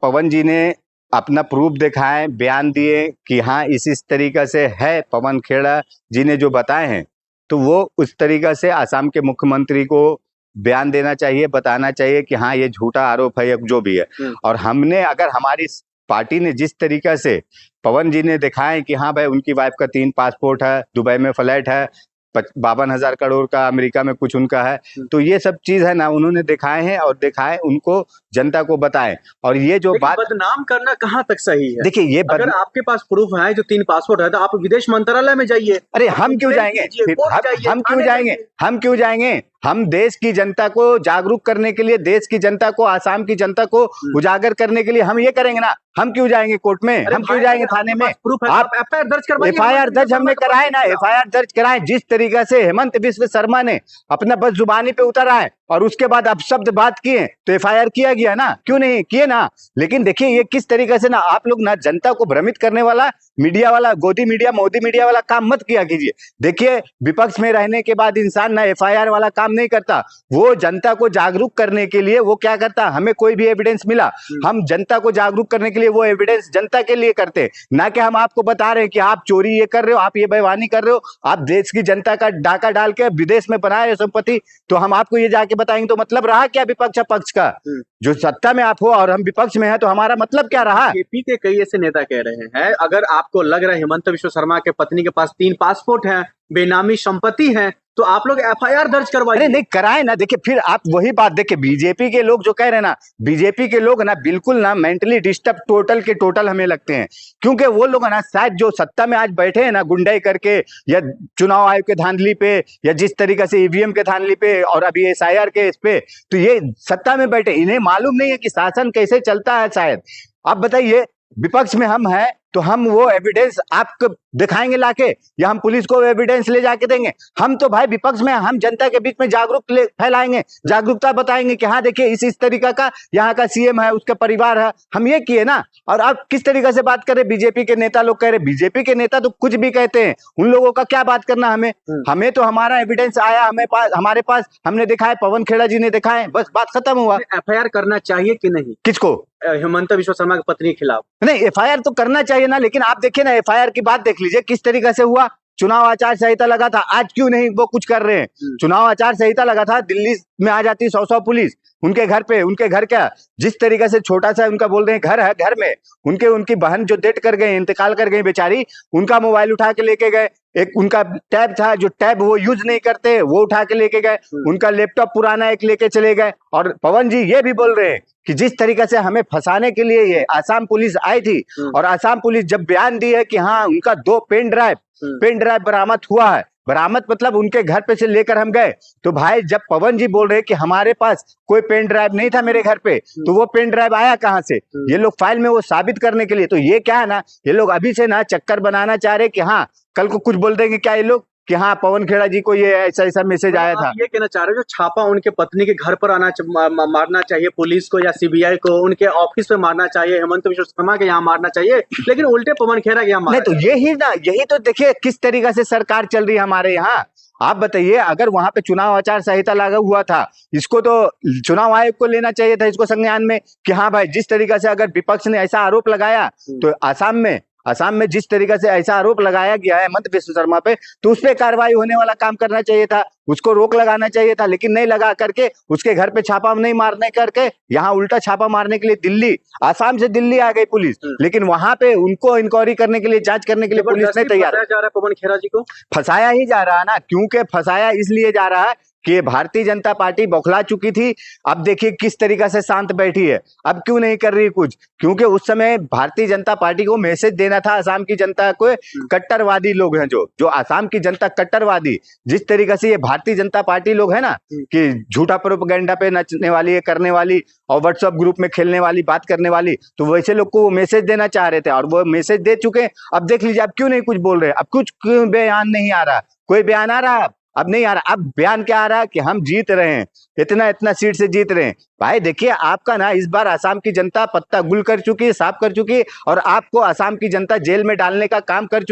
पवन जी ने अपना प्रूफ दिखाए, बयान दिए कि हाँ इस तरीका से है, पवन खेड़ा जी ने जो बताए हैं, तो वो उस तरीका से असम के मुख्यमंत्री को बयान देना चाहिए, बताना चाहिए कि हाँ ये झूठा आरोप है या जो भी है। और हमने, अगर हमारी पार्टी ने जिस तरीका से पवन जी ने दिखाए कि हाँ भाई उनकी वाइफ का 3 पासपोर्ट है, दुबई में फ्लैट है, 52,000 करोड़ का अमेरिका में कुछ उनका है, तो ये सब चीज है ना उन्होंने दिखाए हैं, और दिखाए उनको जनता को बताएं। और ये जो बात बदनाम करना कहाँ तक सही है? देखिए, ये अगर आपके पास प्रूफ है जो 3 पासपोर्ट है तो आप विदेश मंत्रालय में जाइए। अरे हम क्यों जाएंगे? हम क्यों जाएंगे? हम देश की जनता को जागरूक करने के लिए, देश की जनता को, आसाम की जनता को उजागर करने के लिए हम ये करेंगे ना। हम क्यों जाएंगे कोर्ट में? हम क्यों जाएंगे थाने में? आप एफआईआर दर्ज करवाइए। एफआईआर दर्ज हमने कराए ना, एफआईआर दर्ज कराए। जिस तरीका से हेमंत बिस्व शर्मा ने अपना बस जुबानी पे उतरा है और उसके बाद अपशब्द बात किए तो एफआईआर किया गया ना, क्यों नहीं किए ना। लेकिन देखिए ये किस तरीके से ना आप लोग ना जनता को भ्रमित करने वाला मीडिया वाला, गोदी मीडिया, मोदी मीडिया वाला काम मत किया कीजिए। देखिए विपक्ष में रहने के बाद इंसान ना एफआईआर वाला काम नहीं करता, वो जनता को जागरूक करने के लिए वो क्या करता, हमें कोई भी एविडेंस मिला, हम जनता को जागरूक करने के लिए वो एविडेंस जनता के लिए करते, ना कि हम आपको बता रहे हैं कि आप चोरी ये कर रहे हो, आप ये बेईमानी कर रहे हो, आप देश की जनता का डाका डाल के विदेश में बनाए रहे संपत्ति, तो हम आपको ये जाके बताएंगे तो मतलब रहा क्या विपक्ष पक्ष का? जो सत्ता में आप हो और हम विपक्ष में हैं तो हमारा मतलब क्या रहा? बीजेपी के कई ऐसे नेता कह रहे हैं अगर आपको लग रहा है हेमंत बिस्व शर्मा के पत्नी के पास 3 पासपोर्ट हैं, बेनामी संपत्ति है, तो आप लोग एफआईआर दर्ज करवाइए। अरे नहीं कराए ना। देखिए फिर आप वही बात देखिए, बीजेपी के लोग जो कह रहे हैं ना, बीजेपी के लोग ना बिल्कुल ना मेंटली डिस्टर्ब टोटल के टोटल हमें लगते हैं, क्योंकि वो लोग ना शायद जो सत्ता में आज बैठे हैं ना गुंडाई करके, या चुनाव आयोग के धांधली पे, या जिस तरीके से ईवीएम के धांधली पे और अभी एसआईआर के इस पे, तो ये सत्ता में बैठे, इन्हें मालूम नहीं है कि शासन कैसे चलता है। शायद आप बताइए, विपक्ष में हम हैं तो हम वो एविडेंस आपको दिखाएंगे लाके, या हम पुलिस को एविडेंस ले जाके देंगे? हम तो भाई विपक्ष में, हम जनता के बीच में जागरूक फैलाएंगे, जागरूकता बताएंगे कि हाँ देखिए इस तरीका का यहाँ का सीएम है, उसका परिवार है, हम ये किए ना। और आप किस तरीके से बात कर रहे, बीजेपी के नेता लोग कह रहे, बीजेपी के नेता तो कुछ भी कहते हैं, उन लोगों का क्या बात करना हमें तो हमारा एविडेंस आया, हमारे पास हमने दिखाए, पवन खेड़ा जी ने दिखाए, बस बात खत्म हुआ। एफआईआर करना चाहिए कि नहीं? किसको? हेमंत बिस्व शर्मा की पत्नी के खिलाफ? नहीं, एफआईआर तो करना चाहिए ना, लेकिन आप देखिए ना एफआईआर की बात देख लीजिए किस तरीके से हुआ। चुनाव आचार संहिता लगा था, आज क्यों नहीं वो कुछ कर रहे हैं? चुनाव आचार संहिता लगा था, दिल्ली में आ जाती 100 पुलिस उनके घर पे, उनके घर क्या, जिस तरीके से छोटा सा उनका बोल रहे हैं घर है, घर में उनकी बहन जो डेट कर गए, इंतकाल कर गई बेचारी, उनका मोबाइल उठा के लेके गए, एक उनका टैब था, जो टैब वो यूज नहीं करते वो उठा के लेके गए, उनका लैपटॉप पुराना एक लेके चले गए। और पवन जी ये भी बोल रहे हैं कि जिस तरीके से हमें फंसाने के लिए ये आसाम पुलिस आई थी, और आसाम पुलिस जब बयान दी है कि हाँ उनका 2 पेन ड्राइव बरामद हुआ है, बरामद मतलब उनके घर पे से लेकर हम गए, तो भाई जब पवन जी बोल रहे हैं कि हमारे पास कोई पेन ड्राइव नहीं था मेरे घर पे, तो वो पेन ड्राइव आया कहां से? ये लोग फाइल में वो साबित करने के लिए, तो ये क्या है ना, ये लोग अभी से ना चक्कर बनाना चाह रहे कि हाँ कल को कुछ बोल देंगे क्या ये लोग कि हाँ पवन खेड़ा जी को ये ऐसा मैसेज आया था। ये कहना चाह रहे हो जो छापा उनके पत्नी के घर पर मारना चाहिए पुलिस को या सीबीआई को, उनके ऑफिस पे मारना चाहिए, हेमंत बिस्व शर्मा के यहाँ मारना चाहिए, लेकिन उल्टे पवन खेड़ा के यहाँ मारना नहीं, तो यही तो देखिए किस तरीके से सरकार चल रही है हमारे यहाँ। आप बताइए, अगर वहां पे चुनाव आचार संहिता लागू हुआ था, इसको तो चुनाव आयोग को लेना चाहिए था इसको संज्ञान में कि हाँ भाई जिस तरीके से अगर विपक्ष ने ऐसा आरोप लगाया, तो आसाम में जिस तरीके से ऐसा आरोप लगाया गया है हेमंत बिस्व शर्मा पे, तो उस पर कार्रवाई होने वाला काम करना चाहिए था, उसको रोक लगाना चाहिए था, लेकिन नहीं लगा करके उसके घर पे छापा नहीं मारने करके यहाँ उल्टा छापा मारने के लिए दिल्ली, आसाम से दिल्ली आ गई पुलिस, लेकिन वहां पे उनको इंक्वायरी करने के लिए, जांच करने के लिए पुलिस नहीं तैयार। जा रहा है पवन खेड़ा जी को फंसाया ही जा रहा है ना, क्योंकि फंसाया इसलिए जा रहा है कि भारतीय जनता पार्टी बौखला चुकी थी। अब देखिए किस तरीके से शांत बैठी है, अब क्यों नहीं कर रही कुछ, क्योंकि उस समय भारतीय जनता पार्टी को मैसेज देना था आसाम की जनता को, कट्टरवादी लोग हैं जो आसाम की जनता कट्टरवादी, जिस तरीके से ये भारतीय जनता पार्टी लोग है ना कि झूठा प्रोपेगेंडा पे नचने वाली, करने वाली, और व्हाट्सएप ग्रुप में खेलने वाली, बात करने वाली, तो वैसे लोग को वो मैसेज देना चाह रहे थे और वो मैसेज दे चुके। अब देख लीजिए अब क्यों नहीं कुछ बोल रहे, अब कुछ क्यों बयान नहीं आ रहा, कोई बयान आ रहा अब नहीं आ रहा। अब बयान क्या आ रहा है कि हम जीत रहे हैं, इतना सीट से जीत रहे हैं। भाई देखिए आपका ना इस बार आसाम की जनता पत्ता गुल कर चुकी है, साफ कर चुकी है, और आपको आसाम की जनता जेल में डालने का काम कर चुकी है।